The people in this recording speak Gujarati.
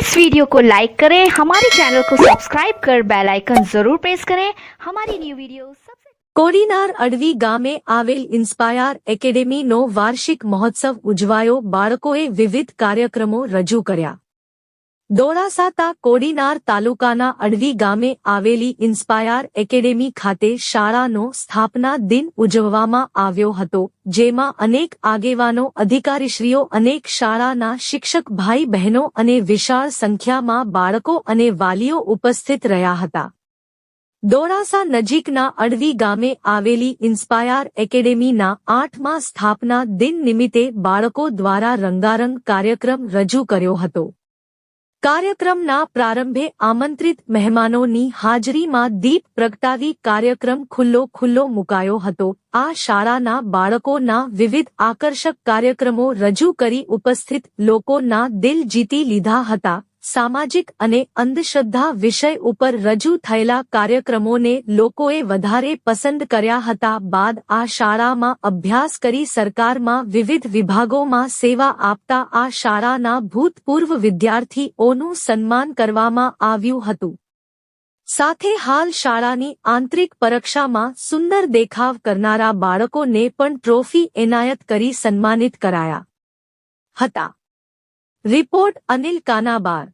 इस वीडियो को लाइक करें, हमारे चैनल को सब्सक्राइब कर बेल आइकन जरूर प्रेस करें हमारी न्यू वीडियो सबसे। કોડીનાર અડવી ગામે આવેલ ઇન્સ્પાયર એકેડેમીનો વાર્ષિક મહોત્સવ ઉજવાયો। બાળકોએ વિવિધ કાર્યક્રમો રજૂ કર્યા। દોડાસા કોડીનાર તાલુકાના અડવી ગામે આવેલી ઇન્સ્પાયર એકેડેમી ખાતે શાળાનો સ્થાપના દિન ઉજવવામાં આવ્યો હતો, જેમાં અનેક આગેવાનો, અધિકારીશ્રીઓ, અનેક શાળાના શિક્ષક ભાઈ બહેનો અને વિશાળ સંખ્યામાં બાળકો અને વાલીઓ ઉપસ્થિત રહ્યા હતા। દોડાસા નજીકના અડવી ગામે આવેલી ઇન્સ્પાયર એકેડેમીના 8મા સ્થાપના દિન નિમિત્તે બાળકો દ્વારા રંગારંગ કાર્યક્રમ રજૂ કર્યો હતો। કાર્યક્રમના પ્રારંભે આમંત્રિત મહેમાનોની હાજરીમાં દીપ પ્રગટાવી કાર્યક્રમ ખુલ્લો મુકાયો હતો। આ શાળાના બાળકોના વિવિધ આકર્ષક કાર્યક્રમો રજૂ કરી ઉપસ્થિત લોકોના દિલ જીતી લીધા હતા। સામાજિક અને અંધશ્રદ્ધા વિષય ઉપર રજૂ થયેલા કાર્યક્રમોને લોકોએ વધારે પસંદ કર્યા હતા। બાદ આ શાળામાં અભ્યાસ કરી સરકારમાં વિવિધ વિભાગોમાં સેવા આપતા આ શાળાના ભૂતપૂર્વ વિદ્યાર્થીઓનું સન્માન કરવામાં આવ્યું હતું। સાથે હાલ શાળાની આંતરિક પરીક્ષામાં સુંદર દેખાવ કરનારા બાળકોને પણ ટ્રોફી એનાયત કરી સન્માનિત કરાયા હતા। રિપોર્ટ અનિલ કાનાબાર।